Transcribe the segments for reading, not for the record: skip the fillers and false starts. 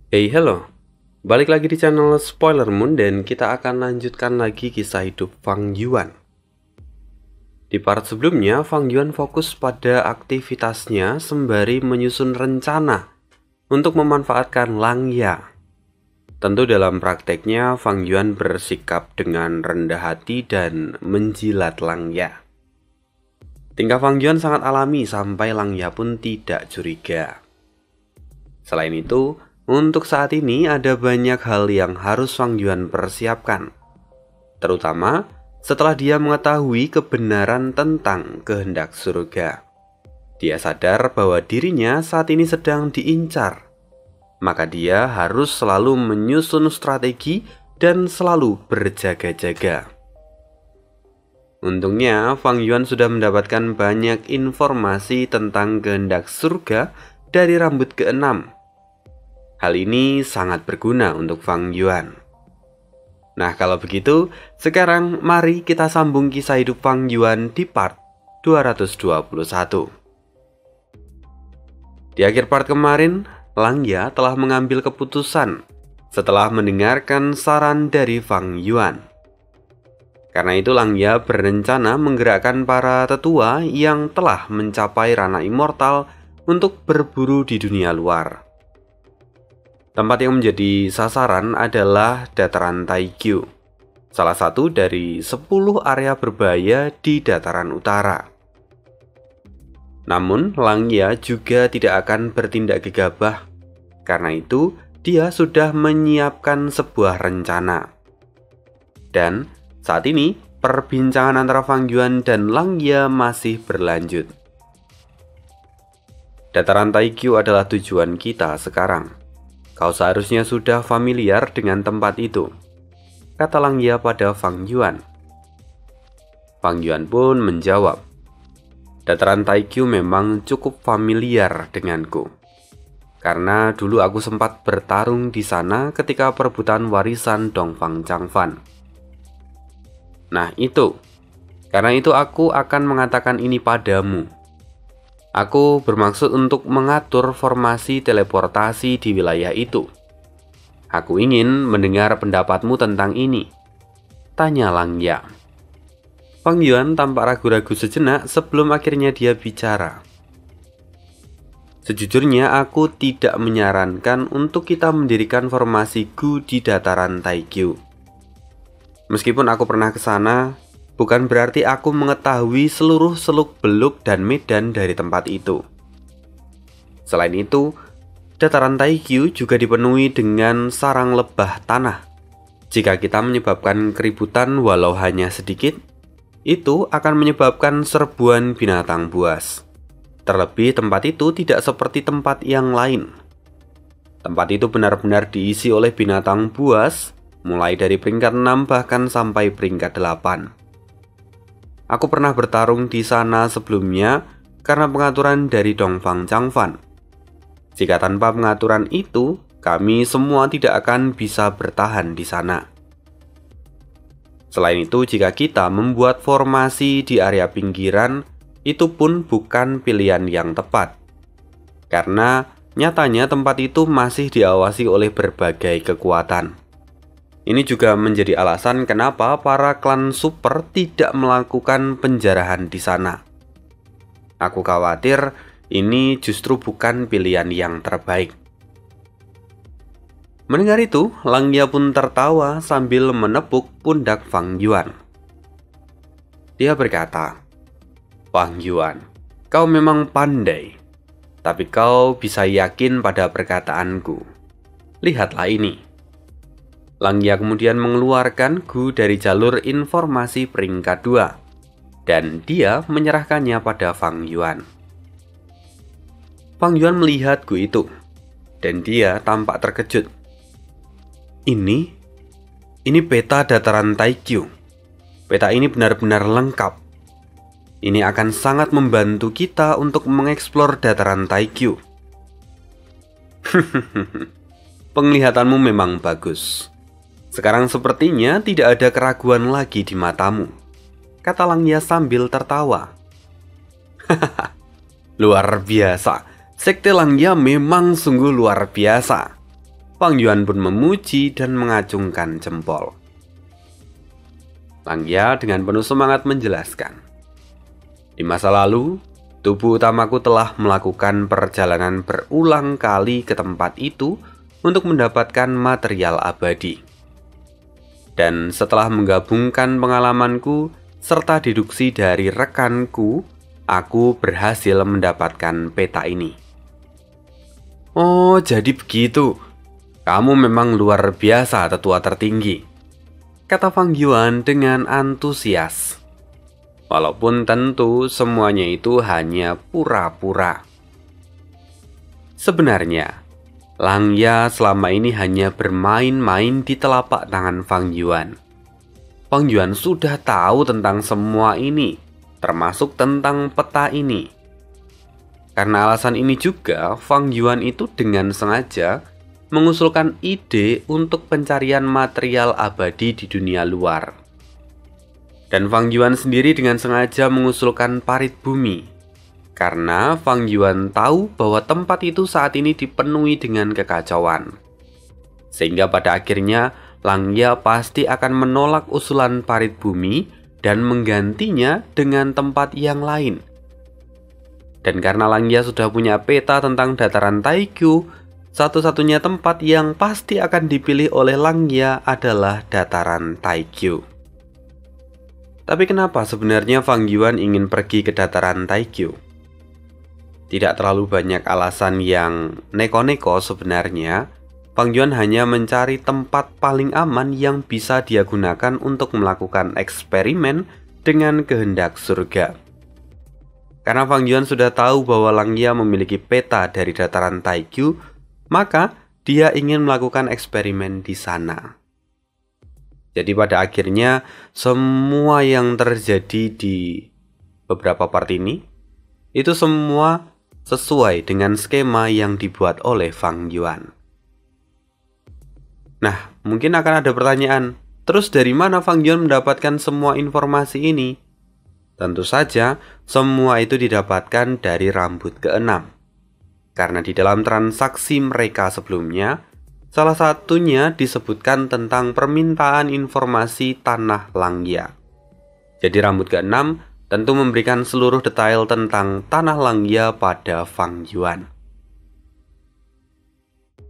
Hey, hello. Balik lagi di channel Spoiler Moon dan kita akan lanjutkan lagi kisah hidup Fang Yuan. Di part sebelumnya, Fang Yuan fokus pada aktivitasnya sembari menyusun rencana untuk memanfaatkan Lang Ya. Tentu dalam prakteknya, Fang Yuan bersikap dengan rendah hati dan menjilat Lang Ya. Tingkah Fang Yuan sangat alami sampai Lang Ya pun tidak curiga. Selain itu, untuk saat ini ada banyak hal yang harus Fang Yuan persiapkan, terutama setelah dia mengetahui kebenaran tentang kehendak surga. Dia sadar bahwa dirinya saat ini sedang diincar, maka dia harus selalu menyusun strategi dan selalu berjaga-jaga. Untungnya, Fang Yuan sudah mendapatkan banyak informasi tentang kehendak surga dari rambut keenam. Hal ini sangat berguna untuk Fang Yuan. Nah, kalau begitu, sekarang mari kita sambung kisah hidup Fang Yuan di part 221. Di akhir part kemarin, Lang Ya telah mengambil keputusan setelah mendengarkan saran dari Fang Yuan. Karena itu Lang Ya berencana menggerakkan para tetua yang telah mencapai ranah immortal untuk berburu di dunia luar. Tempat yang menjadi sasaran adalah dataran Taikyu, salah satu dari 10 area berbahaya di dataran utara. Namun, Lang Ya juga tidak akan bertindak gegabah. Karena itu, dia sudah menyiapkan sebuah rencana. Dan saat ini, perbincangan antara Fang Yuan dan Lang Ya masih berlanjut. Dataran Taikyu adalah tujuan kita sekarang. Kau seharusnya sudah familiar dengan tempat itu, kata Lang Ya pada Fang Yuan. Fang Yuan pun menjawab, dataran Taikyu memang cukup familiar denganku. Karena dulu aku sempat bertarung di sana ketika perebutan warisan Dongfang Changfan. Nah itu, karena itu aku akan mengatakan ini padamu. Aku bermaksud untuk mengatur formasi teleportasi di wilayah itu. Aku ingin mendengar pendapatmu tentang ini, tanya Lang Ya. Fang Yuan tampak ragu-ragu sejenak sebelum akhirnya dia bicara. Sejujurnya aku tidak menyarankan untuk kita mendirikan formasi Gu di dataran Taikyu. Meskipun aku pernah ke sana, bukan berarti aku mengetahui seluruh seluk-beluk dan medan dari tempat itu. Selain itu, dataran Taikyu juga dipenuhi dengan sarang lebah tanah. Jika kita menyebabkan keributan walau hanya sedikit, itu akan menyebabkan serbuan binatang buas. Terlebih tempat itu tidak seperti tempat yang lain. Tempat itu benar-benar diisi oleh binatang buas, mulai dari peringkat 6 bahkan sampai peringkat 8. Aku pernah bertarung di sana sebelumnya karena pengaturan dari Dongfang Changfan. Jika tanpa pengaturan itu, kami semua tidak akan bisa bertahan di sana. Selain itu, jika kita membuat formasi di area pinggiran, itu pun bukan pilihan yang tepat. Karena nyatanya tempat itu masih diawasi oleh berbagai kekuatan. Ini juga menjadi alasan kenapa para klan super tidak melakukan penjarahan di sana. Aku khawatir ini justru bukan pilihan yang terbaik. Mendengar itu, Lang Ya pun tertawa sambil menepuk pundak Fang Yuan. Dia berkata, Fang Yuan, kau memang pandai, tapi kau bisa yakin pada perkataanku. Lihatlah ini. Lang Ya kemudian mengeluarkan Gu dari jalur informasi peringkat 2 dan dia menyerahkannya pada Fang Yuan. Fang Yuan melihat Gu itu dan dia tampak terkejut. Ini peta dataran Taikyu. Peta ini benar-benar lengkap. Ini akan sangat membantu kita untuk mengeksplor dataran Taikyu. Penglihatanmu memang bagus. Sekarang sepertinya tidak ada keraguan lagi di matamu, kata Lang Ya sambil tertawa. Luar biasa, Sekte Lang Ya memang sungguh luar biasa. Fang Yuan pun memuji dan mengacungkan jempol. Langya dengan penuh semangat menjelaskan, "Di masa lalu, tubuh utamaku telah melakukan perjalanan berulang kali ke tempat itu untuk mendapatkan material abadi. Dan setelah menggabungkan pengalamanku serta deduksi dari rekanku, aku berhasil mendapatkan peta ini." "Oh, jadi begitu. Kamu memang luar biasa, tetua tertinggi," kata Fang Yuan dengan antusias. Walaupun tentu semuanya itu hanya pura-pura. Sebenarnya, Langya selama ini hanya bermain-main di telapak tangan Fang Yuan. Fang Yuan sudah tahu tentang semua ini, termasuk tentang peta ini. Karena alasan ini juga, Fang Yuan itu dengan sengaja mengusulkan ide untuk pencarian material abadi di dunia luar. Dan Fang Yuan sendiri dengan sengaja mengusulkan parit bumi, karena Fang Yuan tahu bahwa tempat itu saat ini dipenuhi dengan kekacauan. Sehingga pada akhirnya Langya pasti akan menolak usulan parit bumi dan menggantinya dengan tempat yang lain. Dan karena Langya sudah punya peta tentang dataran Taikyu, satu-satunya tempat yang pasti akan dipilih oleh Langya adalah dataran Taikyu. Tapi kenapa sebenarnya Fang Yuan ingin pergi ke dataran Taikyu? Tidak terlalu banyak alasan yang neko-neko sebenarnya. Fang Yuan hanya mencari tempat paling aman yang bisa dia gunakan untuk melakukan eksperimen dengan kehendak surga. Karena Fang Yuan sudah tahu bahwa Langya memiliki peta dari dataran Taikyu, maka dia ingin melakukan eksperimen di sana. Jadi pada akhirnya semua yang terjadi di beberapa part ini itu semua sesuai dengan skema yang dibuat oleh Fang Yuan. Nah, mungkin akan ada pertanyaan, terus dari mana Fang Yuan mendapatkan semua informasi ini? Tentu saja, semua itu didapatkan dari rambut keenam. Karena di dalam transaksi mereka sebelumnya, salah satunya disebutkan tentang permintaan informasi tanah Langya. Jadi rambut keenam tentu memberikan seluruh detail tentang tanah Langya pada Fang Yuan.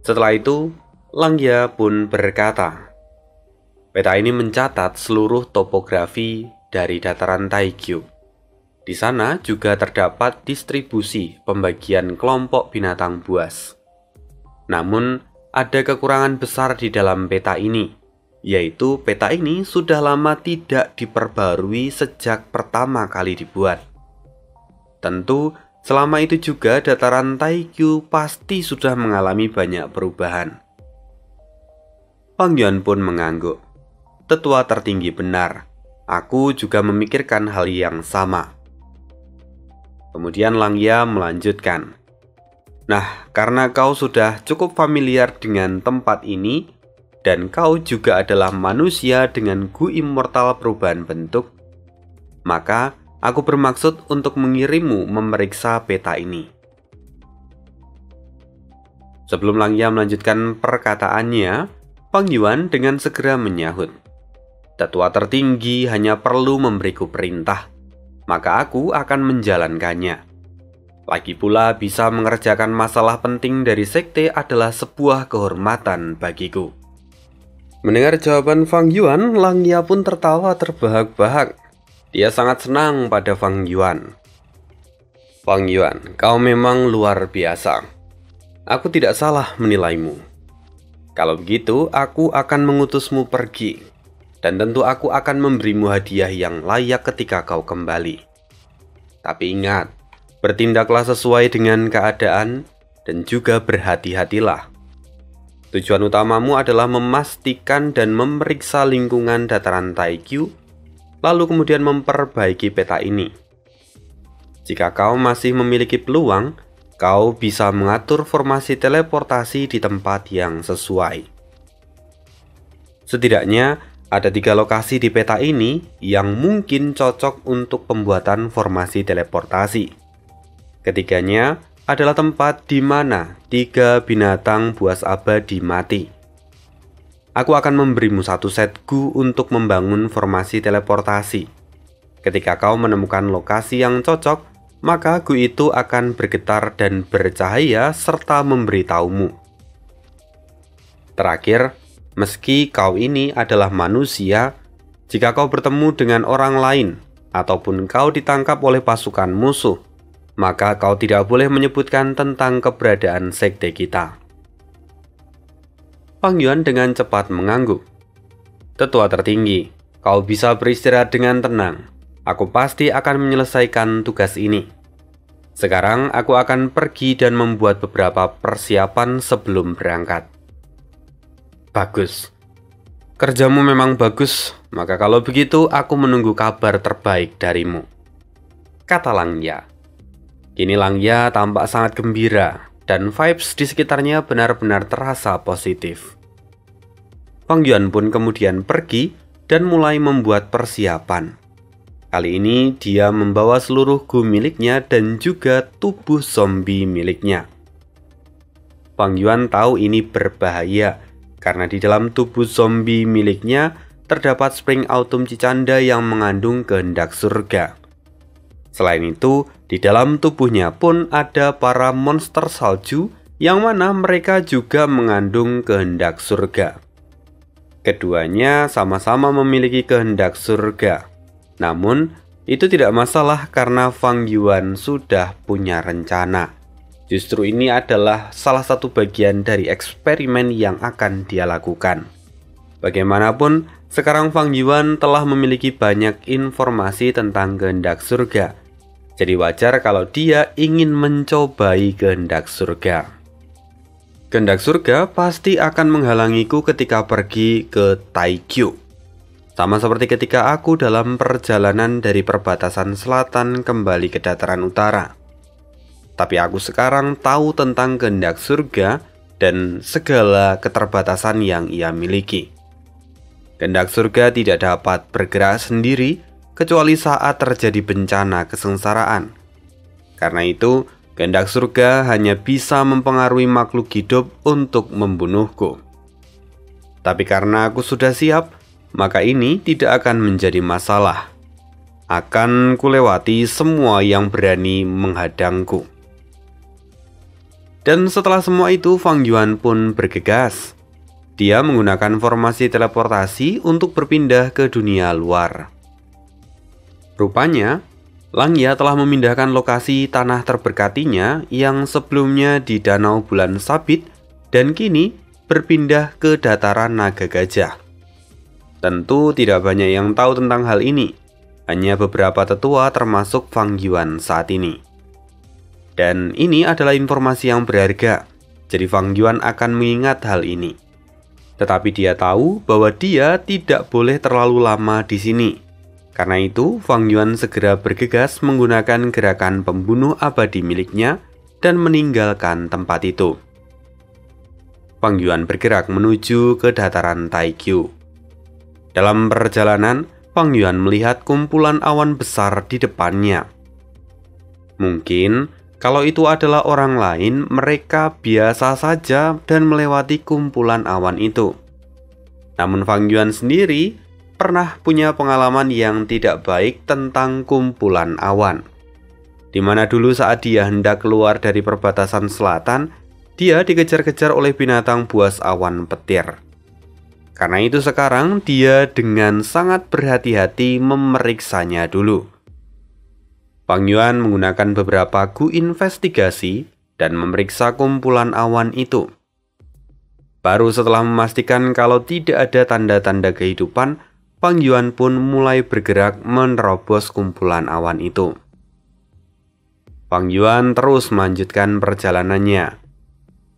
Setelah itu, Langya pun berkata, "Peta ini mencatat seluruh topografi dari dataran Taikyu. Di sana juga terdapat distribusi pembagian kelompok binatang buas. Namun, ada kekurangan besar di dalam peta ini, yaitu peta ini sudah lama tidak diperbarui sejak pertama kali dibuat. Tentu, selama itu juga dataran Taikyu pasti sudah mengalami banyak perubahan." Fang Yuan pun mengangguk. "Tetua tertinggi benar, aku juga memikirkan hal yang sama." Kemudian Langya melanjutkan, "Nah, karena kau sudah cukup familiar dengan tempat ini, dan kau juga adalah manusia dengan Gu Immortal perubahan bentuk, maka aku bermaksud untuk mengirimmu memeriksa peta ini." Sebelum Langya melanjutkan perkataannya, Fang Yuan dengan segera menyahut, "Tetua tertinggi hanya perlu memberiku perintah, maka aku akan menjalankannya. Lagi pula bisa mengerjakan masalah penting dari sekte adalah sebuah kehormatan bagiku." Mendengar jawaban Fang Yuan, Langya pun tertawa terbahak-bahak. Dia sangat senang pada Fang Yuan. "Fang Yuan, kau memang luar biasa. Aku tidak salah menilaimu. Kalau begitu, aku akan mengutusmu pergi. Dan tentu aku akan memberimu hadiah yang layak ketika kau kembali. Tapi ingat, bertindaklah sesuai dengan keadaan dan juga berhati-hatilah. Tujuan utamamu adalah memastikan dan memeriksa lingkungan dataran Taikyu, lalu kemudian memperbaiki peta ini. Jika kau masih memiliki peluang, kau bisa mengatur formasi teleportasi di tempat yang sesuai. Setidaknya, ada 3 lokasi di peta ini yang mungkin cocok untuk pembuatan formasi teleportasi. Ketiganya adalah tempat di mana 3 binatang buas abadi mati. Aku akan memberimu 1 set gu untuk membangun formasi teleportasi. Ketika kau menemukan lokasi yang cocok, maka gu itu akan bergetar dan bercahaya serta memberitahumu. Terakhir, meski kau ini adalah manusia, jika kau bertemu dengan orang lain ataupun kau ditangkap oleh pasukan musuh, maka kau tidak boleh menyebutkan tentang keberadaan sekte kita. Fang Yuan dengan cepat mengangguk. Tetua tertinggi, kau bisa beristirahat dengan tenang. Aku pasti akan menyelesaikan tugas ini. Sekarang aku akan pergi dan membuat beberapa persiapan sebelum berangkat. Bagus. Kerjamu memang bagus, maka kalau begitu aku menunggu kabar terbaik darimu, kata Langya. Kini Langya tampak sangat gembira dan vibes di sekitarnya benar-benar terasa positif. Fang Yuan pun kemudian pergi dan mulai membuat persiapan. Kali ini dia membawa seluruh gu miliknya dan juga tubuh zombie miliknya. Fang Yuan tahu ini berbahaya, karena di dalam tubuh zombie miliknya terdapat spring autumn cicanda yang mengandung kehendak surga. Selain itu, di dalam tubuhnya pun ada para monster salju yang mana mereka juga mengandung kehendak surga. Keduanya sama-sama memiliki kehendak surga. Namun, itu tidak masalah karena Fang Yuan sudah punya rencana. Justru ini adalah salah satu bagian dari eksperimen yang akan dia lakukan. Bagaimanapun, sekarang Fang Yuan telah memiliki banyak informasi tentang kehendak surga. Jadi wajar kalau dia ingin mencobai kehendak surga. Kehendak surga pasti akan menghalangiku ketika pergi ke Taikyu. Sama seperti ketika aku dalam perjalanan dari perbatasan selatan kembali ke dataran utara. Tapi aku sekarang tahu tentang kehendak surga dan segala keterbatasan yang ia miliki. Kehendak surga tidak dapat bergerak sendiri kecuali saat terjadi bencana kesengsaraan. Karena itu, kehendak surga hanya bisa mempengaruhi makhluk hidup untuk membunuhku. Tapi karena aku sudah siap, maka ini tidak akan menjadi masalah. Akan kulewati semua yang berani menghadangku. Dan setelah semua itu, Fang Yuan pun bergegas. Dia menggunakan formasi teleportasi untuk berpindah ke dunia luar. Rupanya, Langya telah memindahkan lokasi tanah terberkatinya yang sebelumnya di Danau Bulan Sabit dan kini berpindah ke dataran Naga Gajah. Tentu tidak banyak yang tahu tentang hal ini, hanya beberapa tetua termasuk Fang Yuan saat ini. Dan ini adalah informasi yang berharga, jadi Fang Yuan akan mengingat hal ini. Tetapi dia tahu bahwa dia tidak boleh terlalu lama di sini. Karena itu, Fang Yuan segera bergegas menggunakan gerakan pembunuh abadi miliknya dan meninggalkan tempat itu. Fang Yuan bergerak menuju ke dataran Taikyu. Dalam perjalanan, Fang Yuan melihat kumpulan awan besar di depannya. Mungkin kalau itu adalah orang lain, mereka biasa saja dan melewati kumpulan awan itu. Namun Fang Yuan sendiri pernah punya pengalaman yang tidak baik tentang kumpulan awan. Di mana dulu saat dia hendak keluar dari perbatasan selatan, dia dikejar-kejar oleh binatang buas awan petir. Karena itu sekarang dia dengan sangat berhati-hati memeriksanya dulu. Fang Yuan menggunakan beberapa gu investigasi dan memeriksa kumpulan awan itu. Baru setelah memastikan kalau tidak ada tanda-tanda kehidupan, Fang Yuan pun mulai bergerak menerobos kumpulan awan itu. Fang Yuan terus melanjutkan perjalanannya.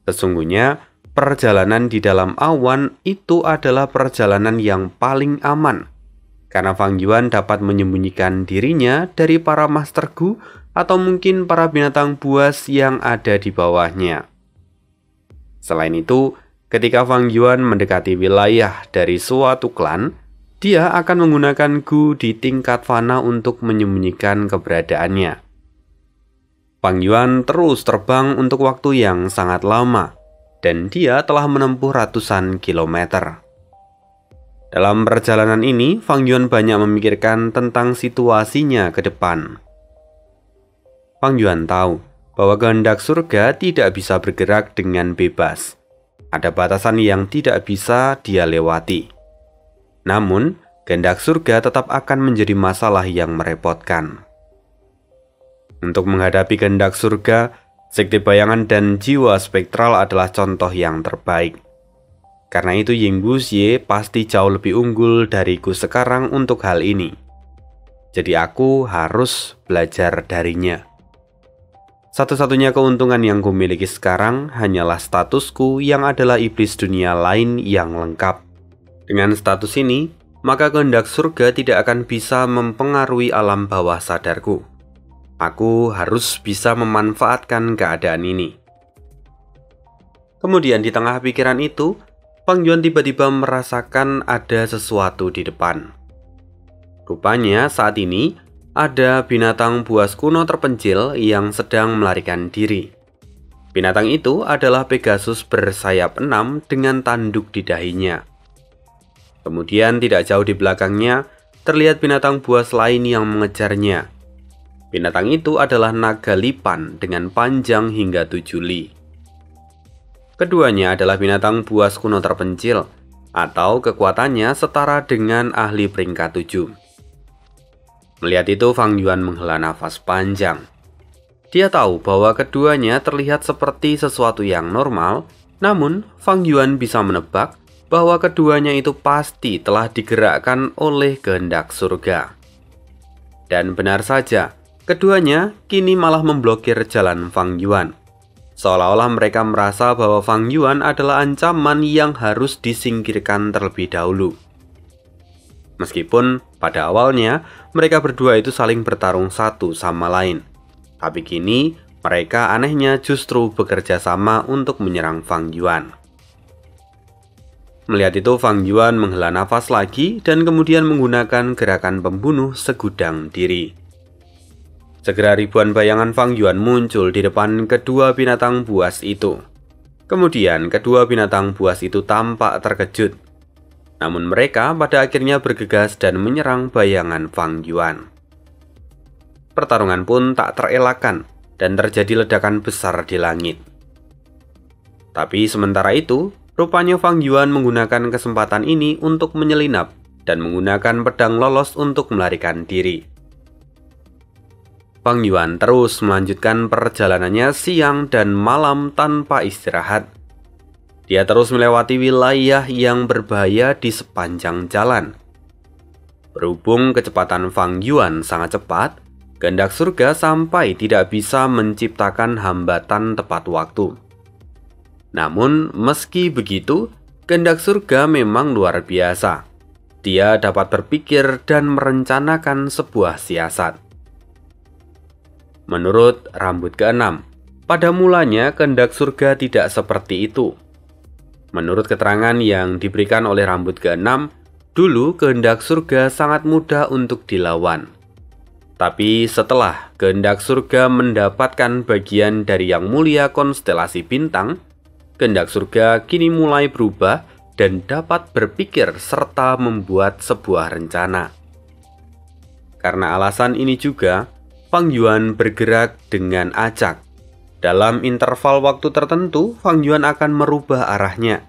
Sesungguhnya, perjalanan di dalam awan itu adalah perjalanan yang paling aman. Karena Fang Yuan dapat menyembunyikan dirinya dari para Master Gu atau mungkin para binatang buas yang ada di bawahnya. Selain itu, ketika Fang Yuan mendekati wilayah dari suatu klan, dia akan menggunakan Gu di tingkat fana untuk menyembunyikan keberadaannya. Fang Yuan terus terbang untuk waktu yang sangat lama, dan dia telah menempuh ratusan kilometer. Dalam perjalanan ini, Fang Yuan banyak memikirkan tentang situasinya ke depan. Fang Yuan tahu bahwa kehendak surga tidak bisa bergerak dengan bebas. Ada batasan yang tidak bisa dia lewati. Namun, kehendak surga tetap akan menjadi masalah yang merepotkan. Untuk menghadapi kehendak surga, sekte bayangan dan jiwa spektral adalah contoh yang terbaik. Karena itu Yinggu Xie pasti jauh lebih unggul dariku sekarang untuk hal ini. Jadi aku harus belajar darinya. Satu-satunya keuntungan yang kumiliki sekarang hanyalah statusku yang adalah iblis dunia lain yang lengkap. Dengan status ini, maka kehendak surga tidak akan bisa mempengaruhi alam bawah sadarku. Aku harus bisa memanfaatkan keadaan ini. Kemudian di tengah pikiran itu, Fang Yuan tiba-tiba merasakan ada sesuatu di depan. Rupanya saat ini ada binatang buas kuno terpencil yang sedang melarikan diri. Binatang itu adalah Pegasus bersayap 6 dengan tanduk di dahinya. Kemudian tidak jauh di belakangnya terlihat binatang buas lain yang mengejarnya. Binatang itu adalah naga lipan dengan panjang hingga 7 li. Keduanya adalah binatang buas kuno terpencil, atau kekuatannya setara dengan ahli peringkat 7. Melihat itu, Fang Yuan menghela nafas panjang. Dia tahu bahwa keduanya terlihat seperti sesuatu yang normal, namun Fang Yuan bisa menebak bahwa keduanya itu pasti telah digerakkan oleh kehendak surga. Dan benar saja, keduanya kini malah memblokir jalan Fang Yuan. Seolah-olah mereka merasa bahwa Fang Yuan adalah ancaman yang harus disingkirkan terlebih dahulu. Meskipun pada awalnya mereka berdua itu saling bertarung satu sama lain, tapi kini mereka anehnya justru bekerja sama untuk menyerang Fang Yuan. Melihat itu, Fang Yuan menghela nafas lagi dan kemudian menggunakan gerakan pembunuh segudang diri. Segera ribuan bayangan Fang Yuan muncul di depan kedua binatang buas itu. Kemudian kedua binatang buas itu tampak terkejut. Namun mereka pada akhirnya bergegas dan menyerang bayangan Fang Yuan. Pertarungan pun tak terelakkan dan terjadi ledakan besar di langit. Tapi sementara itu, rupanya Fang Yuan menggunakan kesempatan ini untuk menyelinap dan menggunakan pedang lolos untuk melarikan diri. Fang Yuan terus melanjutkan perjalanannya siang dan malam tanpa istirahat. Dia terus melewati wilayah yang berbahaya di sepanjang jalan. Berhubung kecepatan Fang Yuan sangat cepat, kehendak surga sampai tidak bisa menciptakan hambatan tepat waktu. Namun meski begitu, kehendak surga memang luar biasa. Dia dapat berpikir dan merencanakan sebuah siasat. Menurut rambut ke-6, pada mulanya kehendak surga tidak seperti itu. Menurut keterangan yang diberikan oleh rambut ke-6, dulu kehendak surga sangat mudah untuk dilawan. Tapi setelah kehendak surga mendapatkan bagian dari yang mulia konstelasi bintang, kehendak surga kini mulai berubah dan dapat berpikir serta membuat sebuah rencana. Karena alasan ini juga, Fang Yuan bergerak dengan acak. Dalam interval waktu tertentu, Fang Yuan akan merubah arahnya,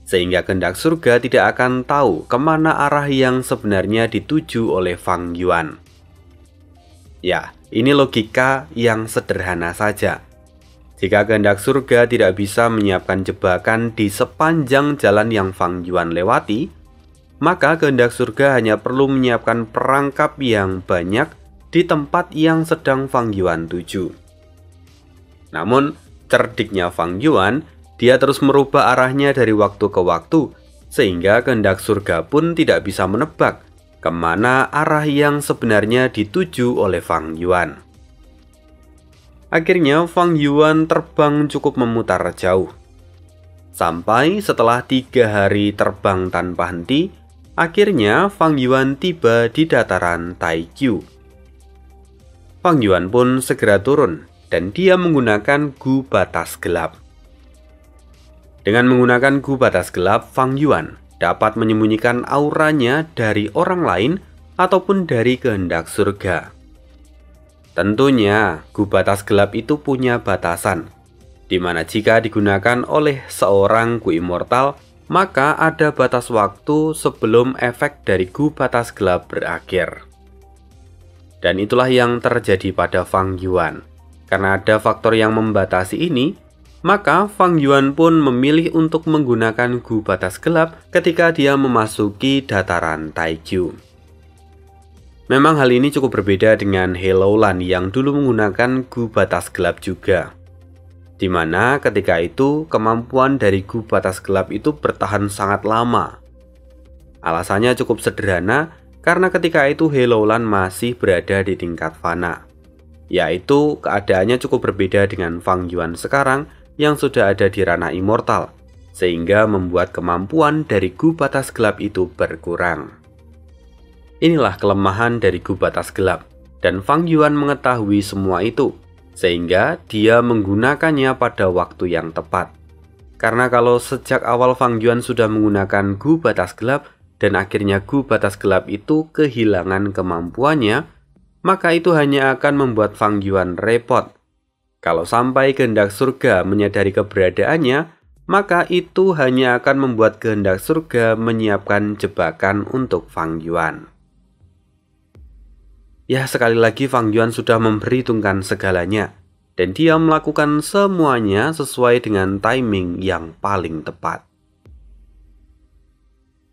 sehingga kehendak surga tidak akan tahu kemana arah yang sebenarnya dituju oleh Fang Yuan. Ya, ini logika yang sederhana saja. Jika kehendak surga tidak bisa menyiapkan jebakan di sepanjang jalan yang Fang Yuan lewati, maka kehendak surga hanya perlu menyiapkan perangkap yang banyak di tempat yang sedang Fang Yuan tuju. Namun, cerdiknya Fang Yuan, dia terus merubah arahnya dari waktu ke waktu, sehingga kehendak surga pun tidak bisa menebak kemana arah yang sebenarnya dituju oleh Fang Yuan. Akhirnya Fang Yuan terbang cukup memutar jauh. Sampai setelah 3 hari terbang tanpa henti, akhirnya Fang Yuan tiba di dataran Taikyu. Fang Yuan pun segera turun dan dia menggunakan gu batas gelap. Dengan menggunakan gu batas gelap, Fang Yuan dapat menyembunyikan auranya dari orang lain ataupun dari kehendak surga. Tentunya, gu batas gelap itu punya batasan, di mana jika digunakan oleh seorang gu immortal, maka ada batas waktu sebelum efek dari gu batas gelap berakhir. Dan itulah yang terjadi pada Fang Yuan. Karena ada faktor yang membatasi ini, maka Fang Yuan pun memilih untuk menggunakan gu batas gelap ketika dia memasuki dataran Taikyu. Memang hal ini cukup berbeda dengan He Laolan yang dulu menggunakan gu batas gelap juga. Di mana ketika itu kemampuan dari gu batas gelap itu bertahan sangat lama. Alasannya cukup sederhana, karena ketika itu He Laolan masih berada di tingkat fana. Yaitu keadaannya cukup berbeda dengan Fang Yuan sekarang yang sudah ada di ranah immortal, sehingga membuat kemampuan dari gu batas gelap itu berkurang. Inilah kelemahan dari gu batas gelap, dan Fang Yuan mengetahui semua itu, sehingga dia menggunakannya pada waktu yang tepat. Karena kalau sejak awal Fang Yuan sudah menggunakan gu batas gelap, dan akhirnya gu batas gelap itu kehilangan kemampuannya, maka itu hanya akan membuat Fang Yuan repot. Kalau sampai kehendak surga menyadari keberadaannya, maka itu hanya akan membuat kehendak surga menyiapkan jebakan untuk Fang Yuan. Ya, sekali lagi Fang Yuan sudah memperhitungkan segalanya, dan dia melakukan semuanya sesuai dengan timing yang paling tepat.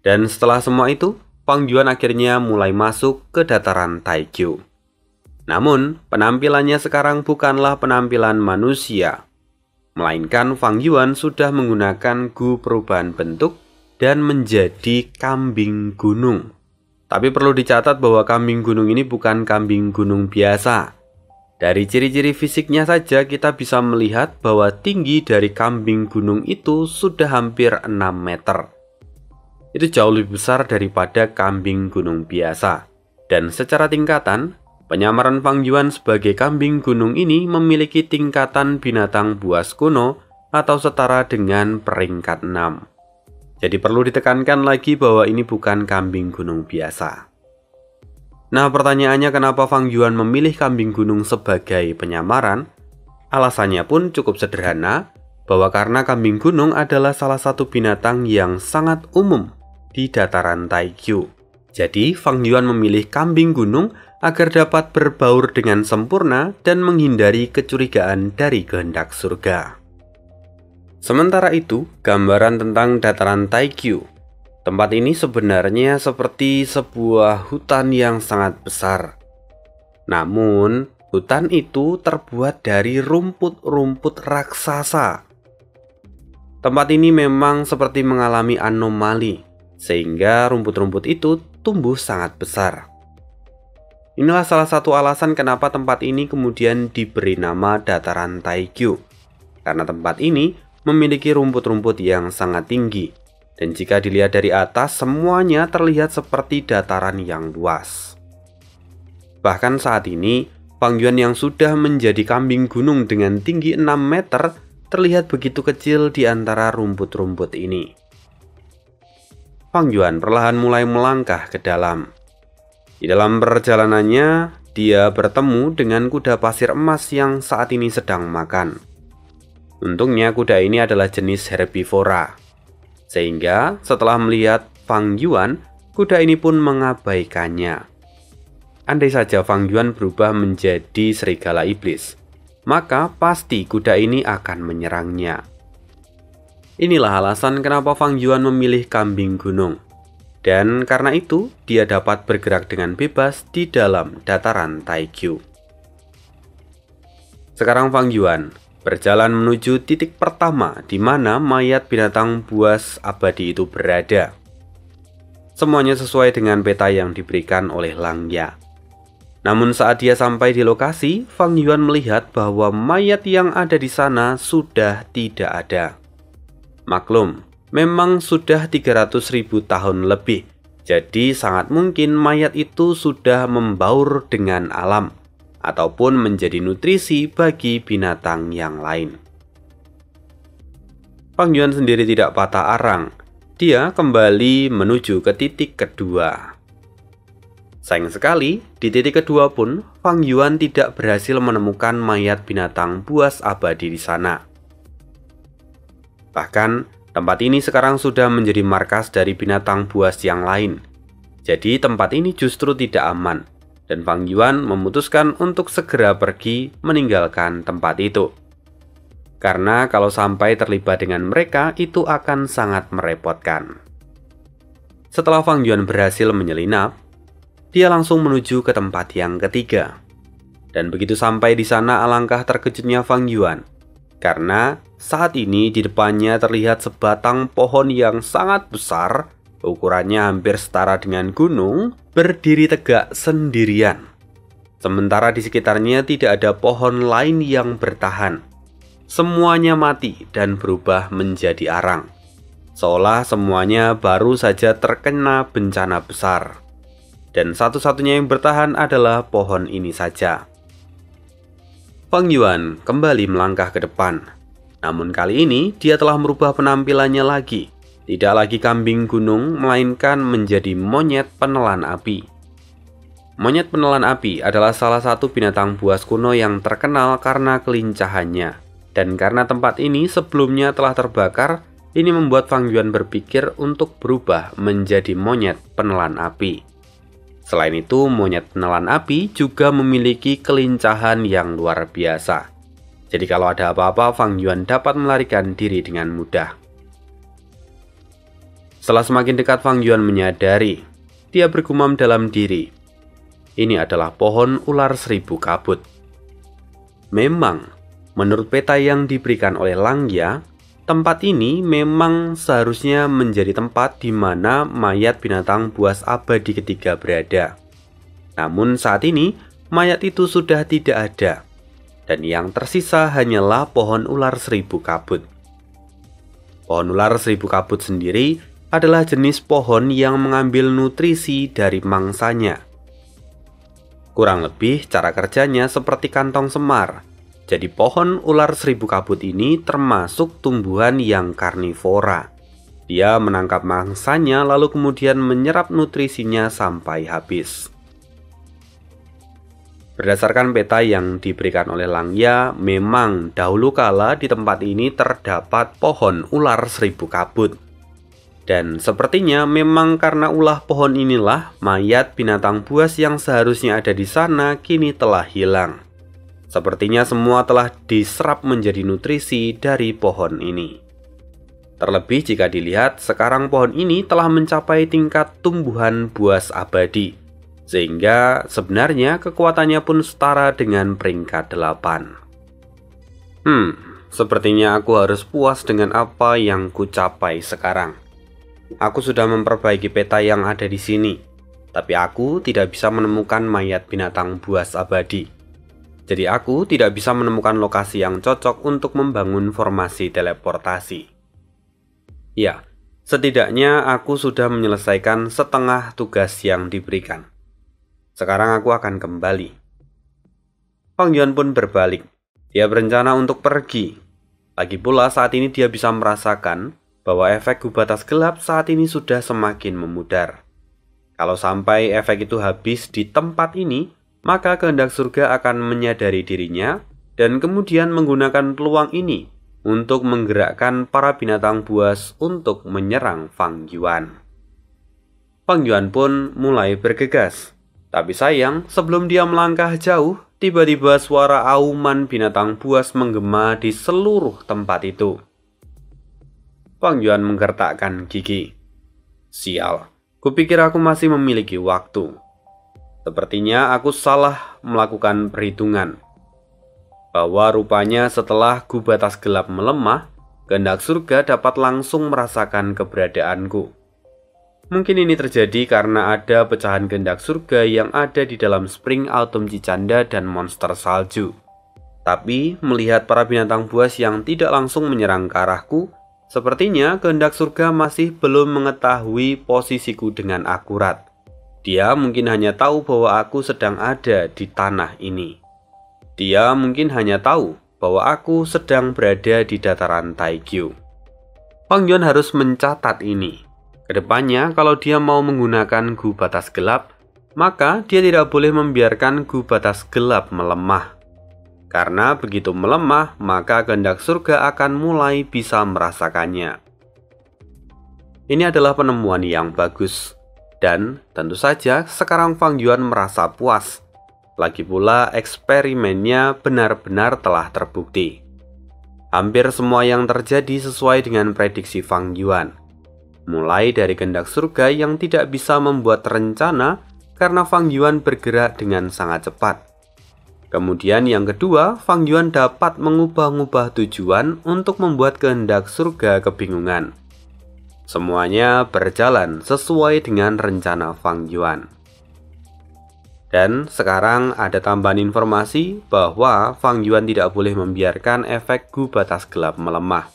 Dan setelah semua itu, Fang Yuan akhirnya mulai masuk ke dataran Taikyu. Namun, penampilannya sekarang bukanlah penampilan manusia, melainkan Fang Yuan sudah menggunakan gu perubahan bentuk dan menjadi kambing gunung. Tapi perlu dicatat bahwa kambing gunung ini bukan kambing gunung biasa. Dari ciri-ciri fisiknya saja kita bisa melihat bahwa tinggi dari kambing gunung itu sudah hampir 6 meter. Itu jauh lebih besar daripada kambing gunung biasa. Dan secara tingkatan, penyamaran Fang Yuan sebagai kambing gunung ini memiliki tingkatan binatang buas kuno atau setara dengan peringkat 6. Jadi perlu ditekankan lagi bahwa ini bukan kambing gunung biasa. Nah, pertanyaannya kenapa Fang Yuan memilih kambing gunung sebagai penyamaran? Alasannya pun cukup sederhana, bahwa karena kambing gunung adalah salah satu binatang yang sangat umum di dataran Taikyu. Jadi, Fang Yuan memilih kambing gunung agar dapat berbaur dengan sempurna dan menghindari kecurigaan dari kehendak surga. Sementara itu, gambaran tentang dataran Taikyu. Tempat ini sebenarnya seperti sebuah hutan yang sangat besar. Namun, hutan itu terbuat dari rumput-rumput raksasa. Tempat ini memang seperti mengalami anomali, sehingga rumput-rumput itu tumbuh sangat besar. Inilah salah satu alasan kenapa tempat ini kemudian diberi nama dataran Taikyu. Karena tempat ini memiliki rumput-rumput yang sangat tinggi, dan jika dilihat dari atas semuanya terlihat seperti dataran yang luas. Bahkan saat ini, Fang Yuan yang sudah menjadi kambing gunung dengan tinggi 6 meter terlihat begitu kecil di antara rumput-rumput ini. Fang Yuan perlahan mulai melangkah ke dalam. Di dalam perjalanannya, dia bertemu dengan kuda pasir emas yang saat ini sedang makan. Untungnya kuda ini adalah jenis herbivora, sehingga setelah melihat Fang Yuan, kuda ini pun mengabaikannya. Andai saja Fang Yuan berubah menjadi serigala iblis, maka pasti kuda ini akan menyerangnya. Inilah alasan kenapa Fang Yuan memilih kambing gunung. Dan karena itu, dia dapat bergerak dengan bebas di dalam dataran Taikyu. Sekarang Fang Yuan berjalan menuju titik pertama di mana mayat binatang buas abadi itu berada. Semuanya sesuai dengan peta yang diberikan oleh Lang Ya. Namun saat dia sampai di lokasi, Fang Yuan melihat bahwa mayat yang ada di sana sudah tidak ada. Maklum, memang sudah 300.000 tahun lebih, jadi sangat mungkin mayat itu sudah membaur dengan alam, ataupun menjadi nutrisi bagi binatang yang lain. Fang Yuan sendiri tidak patah arang. Dia kembali menuju ke titik kedua. Sayang sekali, di titik kedua pun Fang Yuan tidak berhasil menemukan mayat binatang buas abadi di sana. Bahkan, tempat ini sekarang sudah menjadi markas dari binatang buas yang lain. Jadi tempat ini justru tidak aman, dan Fang Yuan memutuskan untuk segera pergi meninggalkan tempat itu. Karena kalau sampai terlibat dengan mereka, itu akan sangat merepotkan. Setelah Fang Yuan berhasil menyelinap, dia langsung menuju ke tempat yang ketiga. Dan begitu sampai di sana, alangkah terkejutnya Fang Yuan. Karena saat ini di depannya terlihat sebatang pohon yang sangat besar, ukurannya hampir setara dengan gunung, berdiri tegak sendirian. Sementara di sekitarnya tidak ada pohon lain yang bertahan. Semuanya mati dan berubah menjadi arang. Seolah semuanya baru saja terkena bencana besar. Dan satu-satunya yang bertahan adalah pohon ini saja. Fang Yuan kembali melangkah ke depan. Namun kali ini dia telah merubah penampilannya lagi. Tidak lagi kambing gunung, melainkan menjadi monyet penelan api. Monyet penelan api adalah salah satu binatang buas kuno yang terkenal karena kelincahannya. Dan karena tempat ini sebelumnya telah terbakar, ini membuat Fang Yuan berpikir untuk berubah menjadi monyet penelan api. Selain itu, monyet penelan api juga memiliki kelincahan yang luar biasa. Jadi kalau ada apa-apa, Fang Yuan dapat melarikan diri dengan mudah. Setelah semakin dekat, Fang Yuan menyadari. Dia bergumam dalam diri. Ini adalah pohon ular 1000 kabut. Memang, menurut peta yang diberikan oleh Langya, tempat ini memang seharusnya menjadi tempat di mana mayat binatang buas abadi ketiga berada. Namun saat ini, mayat itu sudah tidak ada. Dan yang tersisa hanyalah pohon ular 1000 kabut. Pohon ular 1000 kabut sendiri adalah jenis pohon yang mengambil nutrisi dari mangsanya. Kurang lebih cara kerjanya seperti kantong semar. Jadi pohon ular 1000 kabut ini termasuk tumbuhan yang karnivora. Dia menangkap mangsanya lalu kemudian menyerap nutrisinya sampai habis. Berdasarkan peta yang diberikan oleh Langya, memang dahulu kala di tempat ini terdapat pohon ular 1000 kabut. Dan sepertinya memang karena ulah pohon inilah mayat binatang buas yang seharusnya ada di sana kini telah hilang. Sepertinya semua telah diserap menjadi nutrisi dari pohon ini. Terlebih jika dilihat, sekarang pohon ini telah mencapai tingkat tumbuhan buas abadi. Sehingga sebenarnya kekuatannya pun setara dengan peringkat 8. Sepertinya aku harus puas dengan apa yang kucapai sekarang. Aku sudah memperbaiki peta yang ada di sini. Tapi aku tidak bisa menemukan mayat binatang buas abadi. Jadi aku tidak bisa menemukan lokasi yang cocok untuk membangun formasi teleportasi. Ya, setidaknya aku sudah menyelesaikan setengah tugas yang diberikan. Sekarang aku akan kembali. Fang Yuan pun berbalik. Dia berencana untuk pergi. Lagi pula saat ini dia bisa merasakan bahwa efek gubatas gelap saat ini sudah semakin memudar. Kalau sampai efek itu habis di tempat ini, maka kehendak surga akan menyadari dirinya dan kemudian menggunakan peluang ini untuk menggerakkan para binatang buas untuk menyerang Fang Yuan. Fang Yuan pun mulai bergegas. Tapi sayang, sebelum dia melangkah jauh, tiba-tiba suara auman binatang buas menggema di seluruh tempat itu. Fang Yuan menggertakkan gigi. Sial, kupikir aku masih memiliki waktu. Sepertinya aku salah melakukan perhitungan. Bahwa rupanya setelah gubatas gelap melemah, kehendak surga dapat langsung merasakan keberadaanku. Mungkin ini terjadi karena ada pecahan kehendak surga yang ada di dalam Spring Autumn Cicanda dan monster salju. Tapi melihat para binatang buas yang tidak langsung menyerang ke arahku, sepertinya kehendak surga masih belum mengetahui posisiku dengan akurat. Dia mungkin hanya tahu bahwa aku sedang ada di tanah ini. Dia mungkin hanya tahu bahwa aku sedang berada di dataran Taikyu. Fang Yuan harus mencatat ini. Kedepannya, kalau dia mau menggunakan gu batas gelap, maka dia tidak boleh membiarkan gu batas gelap melemah. Karena begitu melemah, maka kehendak surga akan mulai bisa merasakannya. Ini adalah penemuan yang bagus. Dan tentu saja sekarang Fang Yuan merasa puas. Lagi pula eksperimennya benar-benar telah terbukti. Hampir semua yang terjadi sesuai dengan prediksi Fang Yuan. Mulai dari kehendak surga yang tidak bisa membuat rencana karena Fang Yuan bergerak dengan sangat cepat. Kemudian yang kedua, Fang Yuan dapat mengubah-ubah tujuan untuk membuat kehendak surga kebingungan. Semuanya berjalan sesuai dengan rencana Fang Yuan. Dan sekarang ada tambahan informasi bahwa Fang Yuan tidak boleh membiarkan efek gu batas gelap melemah.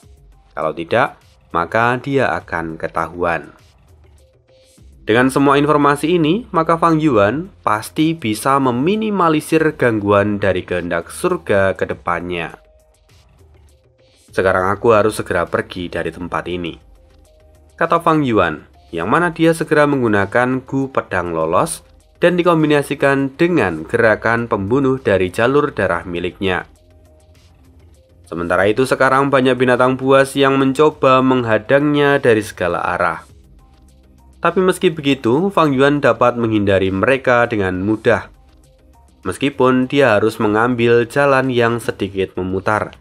Kalau tidak, maka dia akan ketahuan. Dengan semua informasi ini, maka Fang Yuan pasti bisa meminimalisir gangguan dari kehendak surga ke depannya. Sekarang aku harus segera pergi dari tempat ini, kata Fang Yuan, yang mana dia segera menggunakan gu pedang lolos dan dikombinasikan dengan gerakan pembunuh dari jalur darah miliknya. Sementara itu sekarang banyak binatang buas yang mencoba menghadangnya dari segala arah. Tapi meski begitu, Fang Yuan dapat menghindari mereka dengan mudah. Meskipun dia harus mengambil jalan yang sedikit memutar,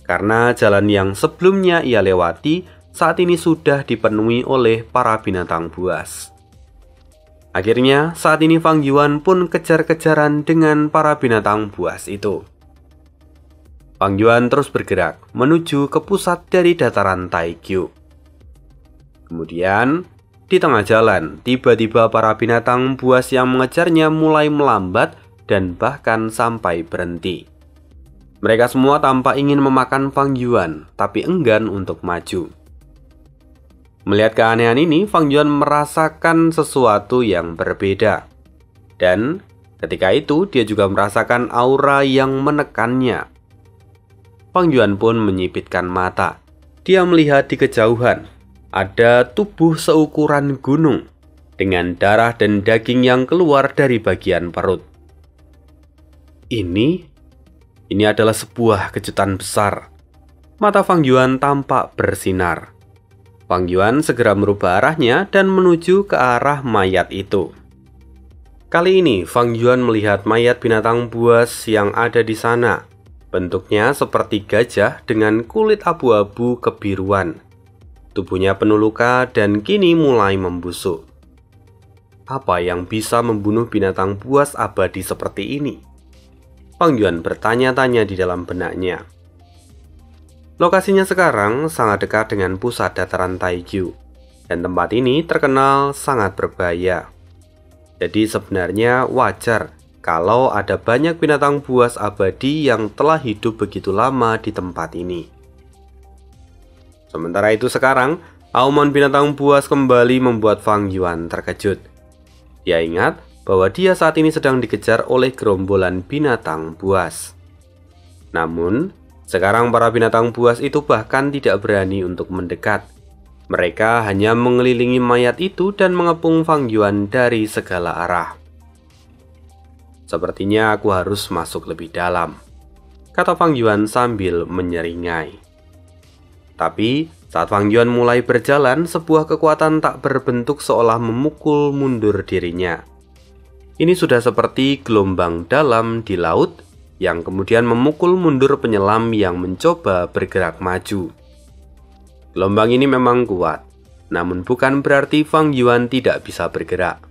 karena jalan yang sebelumnya ia lewati saat ini sudah dipenuhi oleh para binatang buas. Akhirnya, saat ini Fang Yuan pun kejar-kejaran dengan para binatang buas itu. Fang Yuan terus bergerak menuju ke pusat dari dataran Taikyu. Kemudian, di tengah jalan, tiba-tiba para binatang buas yang mengejarnya mulai melambat dan bahkan sampai berhenti. Mereka semua tampak ingin memakan Fang Yuan, tapi enggan untuk maju. Melihat keanehan ini, Fang Yuan merasakan sesuatu yang berbeda. Dan ketika itu, dia juga merasakan aura yang menekannya. Fang Yuan pun menyipitkan mata. Dia melihat di kejauhan, ada tubuh seukuran gunung, dengan darah dan daging yang keluar dari bagian perut. Ini adalah sebuah kejutan besar. Mata Fang Yuan tampak bersinar. Fang Yuan segera merubah arahnya dan menuju ke arah mayat itu. Kali ini Fang Yuan melihat mayat binatang buas yang ada di sana. Bentuknya seperti gajah dengan kulit abu-abu kebiruan. Tubuhnya penuh luka dan kini mulai membusuk. Apa yang bisa membunuh binatang buas abadi seperti ini? Fang Yuan bertanya-tanya di dalam benaknya. Lokasinya sekarang sangat dekat dengan pusat dataran Taikyu, dan tempat ini terkenal sangat berbahaya. Jadi sebenarnya wajar kalau ada banyak binatang buas abadi yang telah hidup begitu lama di tempat ini. Sementara itu sekarang, auman binatang buas kembali membuat Fang Yuan terkejut. Dia ingat bahwa dia saat ini sedang dikejar oleh gerombolan binatang buas. Namun, sekarang para binatang buas itu bahkan tidak berani untuk mendekat. Mereka hanya mengelilingi mayat itu dan mengepung Fang Yuan dari segala arah. Sepertinya aku harus masuk lebih dalam, kata Fang Yuan sambil menyeringai. Tapi saat Fang Yuan mulai berjalan, sebuah kekuatan tak berbentuk seolah memukul mundur dirinya. Ini sudah seperti gelombang dalam di laut yang kemudian memukul mundur penyelam yang mencoba bergerak maju. Gelombang ini memang kuat, namun bukan berarti Fang Yuan tidak bisa bergerak.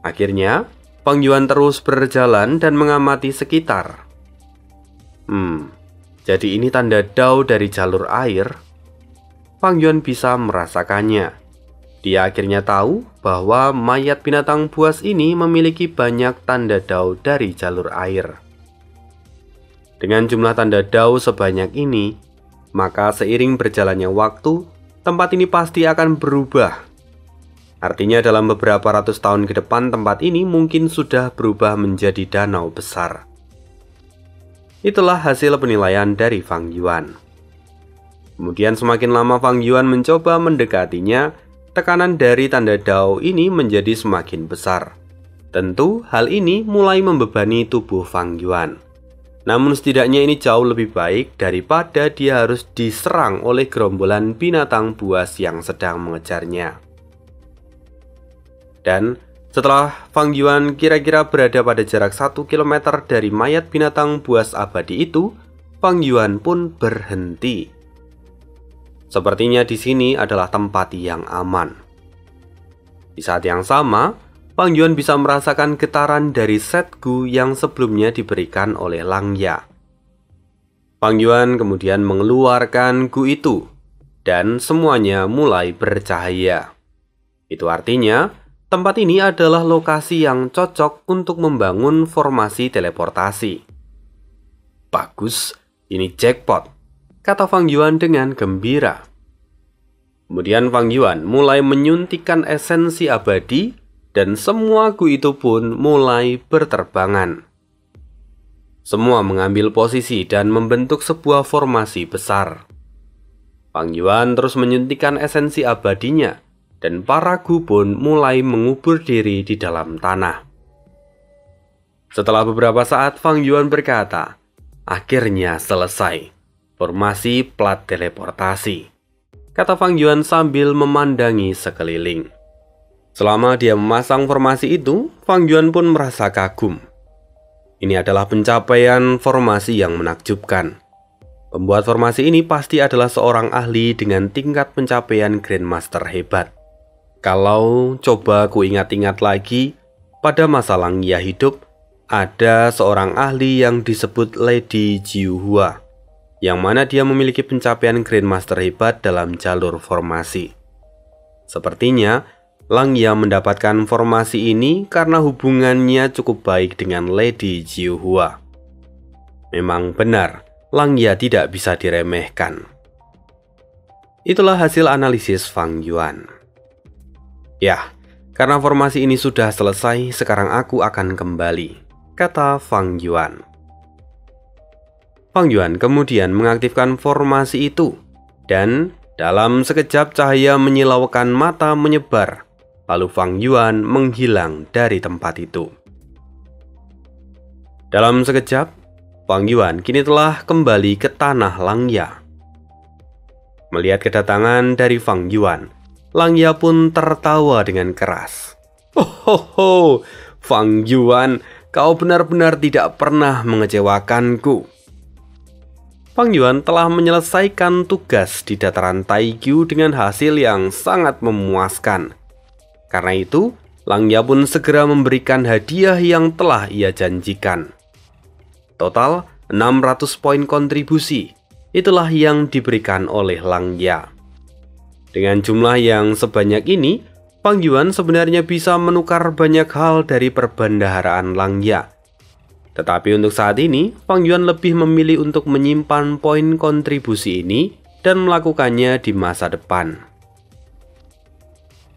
Akhirnya, Fang Yuan terus berjalan dan mengamati sekitar. Jadi ini tanda dao dari jalur air. Fang Yuan bisa merasakannya. Dia akhirnya tahu bahwa mayat binatang buas ini memiliki banyak tanda dao dari jalur air. Dengan jumlah tanda dao sebanyak ini, maka seiring berjalannya waktu, tempat ini pasti akan berubah. Artinya dalam beberapa ratus tahun ke depan tempat ini mungkin sudah berubah menjadi danau besar. Itulah hasil penilaian dari Fang Yuan. Kemudian semakin lama Fang Yuan mencoba mendekatinya, tekanan dari tanda Dao ini menjadi semakin besar. Tentu hal ini mulai membebani tubuh Fang Yuan. Namun setidaknya ini jauh lebih baik daripada dia harus diserang oleh gerombolan binatang buas yang sedang mengejarnya. Dan setelah Fang Yuan kira-kira berada pada jarak 1 km dari mayat binatang buas abadi itu, Fang Yuan pun berhenti. Sepertinya di sini adalah tempat yang aman. Di saat yang sama, Fang Yuan bisa merasakan getaran dari set gu yang sebelumnya diberikan oleh Lang Ya. Fang Yuan kemudian mengeluarkan gu itu, dan semuanya mulai bercahaya. Itu artinya, tempat ini adalah lokasi yang cocok untuk membangun formasi teleportasi. Bagus, ini jackpot, kata Fang Yuan dengan gembira. Kemudian Fang Yuan mulai menyuntikkan esensi abadi dan semua gu itu pun mulai berterbangan. Semua mengambil posisi dan membentuk sebuah formasi besar. Fang Yuan terus menyuntikkan esensi abadinya dan para gu pun mulai mengubur diri di dalam tanah. Setelah beberapa saat Fang Yuan berkata, "Akhirnya selesai. Formasi plat teleportasi," kata Fang Yuan sambil memandangi sekeliling. Selama dia memasang formasi itu, Fang Yuan pun merasa kagum. Ini adalah pencapaian formasi yang menakjubkan. Pembuat formasi ini pasti adalah seorang ahli dengan tingkat pencapaian Grandmaster hebat. Kalau coba ku ingat-ingat lagi, pada masa Lang Ya hidup, ada seorang ahli yang disebut Lady Jiuhua, yang mana dia memiliki pencapaian Grandmaster hebat dalam jalur formasi. Sepertinya, Lang Ya mendapatkan formasi ini karena hubungannya cukup baik dengan Lady Jiuhua. Memang benar, Lang Ya tidak bisa diremehkan. Itulah hasil analisis Fang Yuan. Ya, karena formasi ini sudah selesai, sekarang aku akan kembali, kata Fang Yuan. Fang Yuan kemudian mengaktifkan formasi itu, dan dalam sekejap cahaya menyilaukan mata menyebar, lalu Fang Yuan menghilang dari tempat itu. Dalam sekejap, Fang Yuan kini telah kembali ke tanah Lang Ya. Melihat kedatangan dari Fang Yuan, Lang Ya pun tertawa dengan keras. "Ho, Fang Yuan, kau benar-benar tidak pernah mengecewakanku." Fang Yuan telah menyelesaikan tugas di dataran Taikyu dengan hasil yang sangat memuaskan. Karena itu, Lang Ya pun segera memberikan hadiah yang telah ia janjikan. Total 600 poin kontribusi, itulah yang diberikan oleh Lang Ya. Dengan jumlah yang sebanyak ini, Fang Yuan sebenarnya bisa menukar banyak hal dari perbendaharaan Lang Ya. Tetapi untuk saat ini, Fang Yuan lebih memilih untuk menyimpan poin kontribusi ini dan melakukannya di masa depan.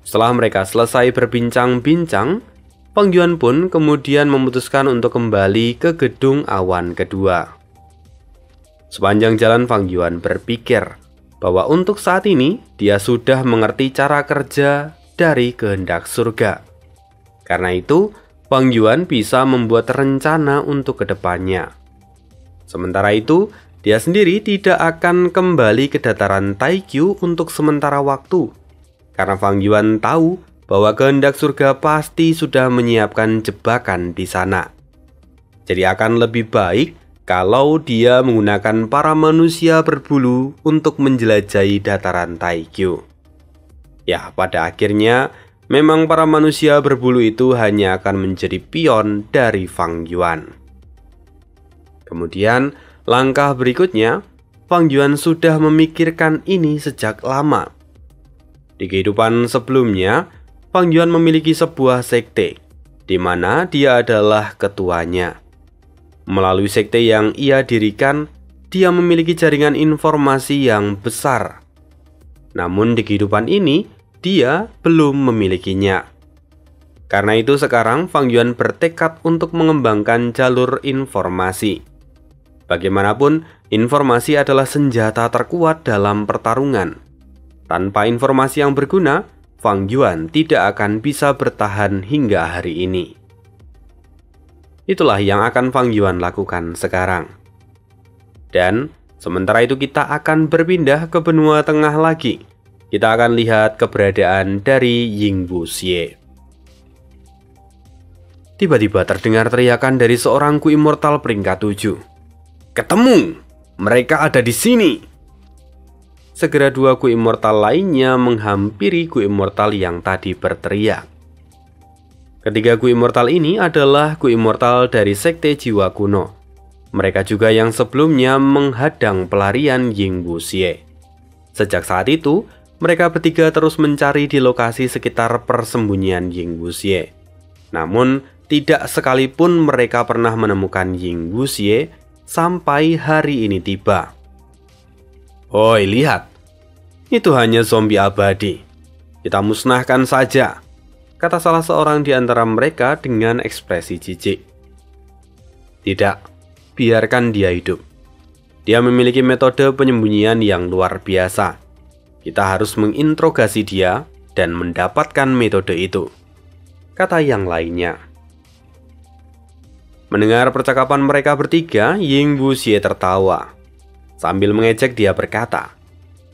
Setelah mereka selesai berbincang-bincang, Fang Yuan pun kemudian memutuskan untuk kembali ke gedung awan kedua. Sepanjang jalan Fang Yuan berpikir bahwa untuk saat ini dia sudah mengerti cara kerja dari kehendak surga. Karena itu, Fang Yuan bisa membuat rencana untuk kedepannya. Sementara itu, dia sendiri tidak akan kembali ke dataran Taikyu untuk sementara waktu. Karena Fang Yuan tahu bahwa kehendak surga pasti sudah menyiapkan jebakan di sana. Jadi akan lebih baik kalau dia menggunakan para manusia berbulu untuk menjelajahi dataran Taikyu. Ya, pada akhirnya memang para manusia berbulu itu hanya akan menjadi pion dari Fang Yuan. Kemudian, langkah berikutnya, Fang Yuan sudah memikirkan ini sejak lama. Di kehidupan sebelumnya, Fang Yuan memiliki sebuah sekte, di mana dia adalah ketuanya. Melalui sekte yang ia dirikan, dia memiliki jaringan informasi yang besar. Namun di kehidupan ini, dia belum memilikinya. Karena itu sekarang Fang Yuan bertekad untuk mengembangkan jalur informasi. Bagaimanapun, informasi adalah senjata terkuat dalam pertarungan. Tanpa informasi yang berguna, Fang Yuan tidak akan bisa bertahan hingga hari ini. Itulah yang akan Fang Yuan lakukan sekarang. Dan sementara itu kita akan berpindah ke benua tengah lagi. Kita akan lihat keberadaan dari Ying Wuxie. Tiba-tiba terdengar teriakan dari seorang Ku Immortal peringkat 7. Ketemu! Mereka ada di sini! Segera dua Ku Immortal lainnya menghampiri Ku Immortal yang tadi berteriak. Ketiga Ku Immortal ini adalah Ku Immortal dari Sekte Jiwa Kuno. Mereka juga yang sebelumnya menghadang pelarian Ying Wuxie. Sejak saat itu, mereka bertiga terus mencari di lokasi sekitar persembunyian Ying Wuxie. Namun, tidak sekalipun mereka pernah menemukan Ying Wuxie sampai hari ini tiba. Oi, lihat. Itu hanya zombie abadi. Kita musnahkan saja, kata salah seorang di antara mereka dengan ekspresi jijik. Tidak, biarkan dia hidup. Dia memiliki metode penyembunyian yang luar biasa. Kita harus menginterogasi dia dan mendapatkan metode itu, kata yang lainnya. Mendengar percakapan mereka bertiga, Ying Wuxie tertawa. Sambil mengejek dia berkata,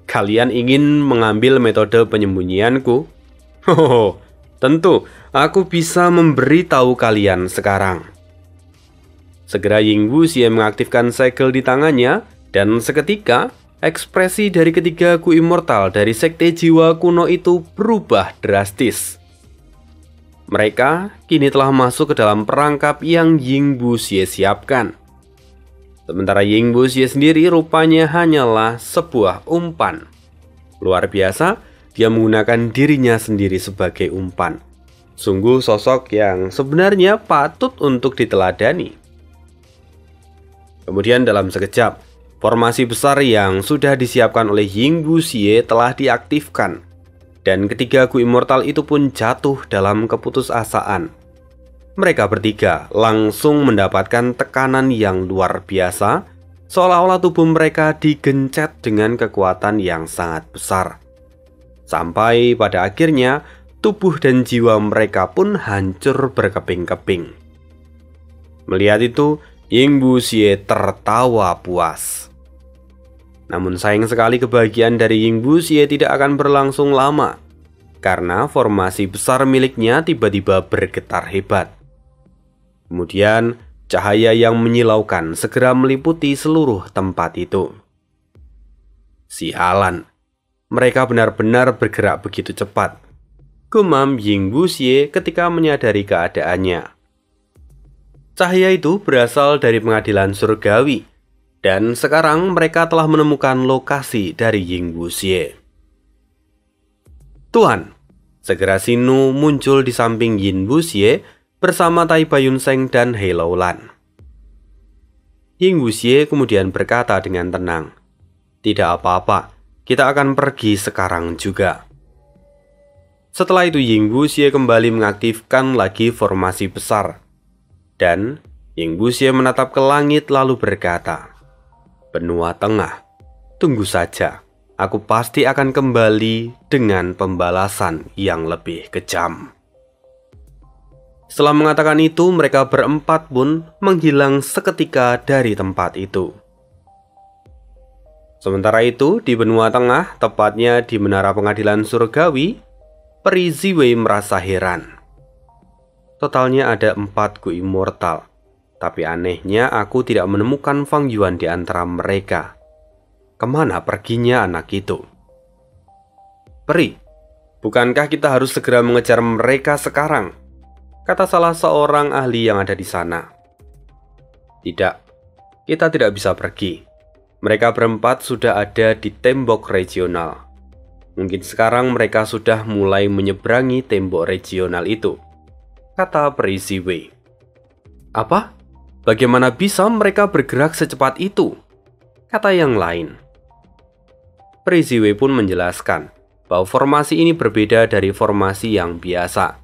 "Kalian ingin mengambil metode penyembunyianku? Hoho, tentu aku bisa memberitahu kalian sekarang." Segera Ying Wuxie mengaktifkan segel di tangannya, dan seketika ekspresi dari ketiga Ku Immortal dari Sekte Jiwa Kuno itu berubah drastis. Mereka kini telah masuk ke dalam perangkap yang Ying Wuxie siapkan. Sementara Ying Wuxie sendiri rupanya hanyalah sebuah umpan. Luar biasa, dia menggunakan dirinya sendiri sebagai umpan. Sungguh sosok yang sebenarnya patut untuk diteladani. Kemudian dalam sekejap, formasi besar yang sudah disiapkan oleh Ying Wuxie telah diaktifkan. Dan ketiga Ku Immortal itu pun jatuh dalam keputusasaan. Mereka bertiga langsung mendapatkan tekanan yang luar biasa, seolah-olah tubuh mereka digencet dengan kekuatan yang sangat besar. Sampai pada akhirnya, tubuh dan jiwa mereka pun hancur berkeping-keping. Melihat itu, Ying Wuxie tertawa puas. Namun sayang sekali kebahagiaan dari Ying Wuxie tidak akan berlangsung lama, karena formasi besar miliknya tiba-tiba bergetar hebat. Kemudian cahaya yang menyilaukan segera meliputi seluruh tempat itu. Sialan, mereka benar-benar bergerak begitu cepat, gumam Ying Wuxie ketika menyadari keadaannya. Cahaya itu berasal dari pengadilan surgawi, dan sekarang mereka telah menemukan lokasi dari Ying Wuxie. Tuan, segera Sinu muncul di samping Ying Wuxie bersama Tai Bayun Seng dan He Laulan. Ying Wuxie kemudian berkata dengan tenang, "Tidak apa-apa, kita akan pergi sekarang juga." Setelah itu Ying Wuxie kembali mengaktifkan lagi formasi besar. Dan Ying Wuxie menatap ke langit lalu berkata, "Benua Tengah, tunggu saja. Aku pasti akan kembali dengan pembalasan yang lebih kejam." Setelah mengatakan itu, mereka berempat pun menghilang seketika dari tempat itu. Sementara itu, di benua tengah, tepatnya di menara pengadilan surgawi, Peri Ziwei merasa heran. Totalnya ada 4 Ku Immortal, tapi anehnya aku tidak menemukan Fang Yuan di antara mereka. Kemana perginya anak itu? "Peri, bukankah kita harus segera mengejar mereka sekarang?" kata salah seorang ahli yang ada di sana. "Tidak, kita tidak bisa pergi. Mereka berempat sudah ada di tembok regional. Mungkin sekarang mereka sudah mulai menyeberangi tembok regional itu," kata Peri Ziwei. "Apa? Bagaimana bisa mereka bergerak secepat itu?" kata yang lain. Peri Ziwei pun menjelaskan bahwa formasi ini berbeda dari formasi yang biasa.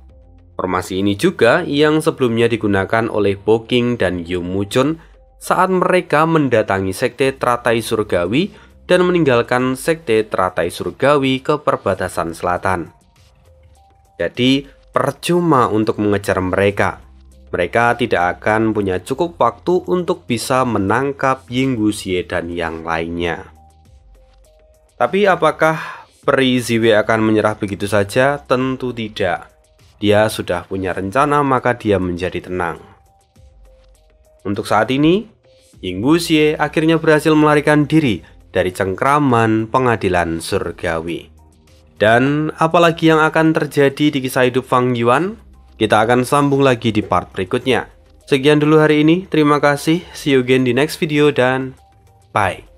Formasi ini juga yang sebelumnya digunakan oleh Bo King dan Yu Muchun saat mereka mendatangi Sekte Teratai Surgawi dan meninggalkan Sekte Teratai Surgawi ke perbatasan selatan. Jadi, percuma untuk mengejar mereka. Mereka tidak akan punya cukup waktu untuk bisa menangkap Yinggu Xie dan yang lainnya. Tapi apakah Peri Ziwei akan menyerah begitu saja? Tentu tidak. Dia sudah punya rencana, maka dia menjadi tenang. Untuk saat ini, Yinggu Xie akhirnya berhasil melarikan diri dari cengkraman pengadilan surgawi. Dan apalagi yang akan terjadi di kisah hidup Fang Yuan? Kita akan sambung lagi di part berikutnya. Sekian dulu hari ini, terima kasih, see you again di next video dan bye.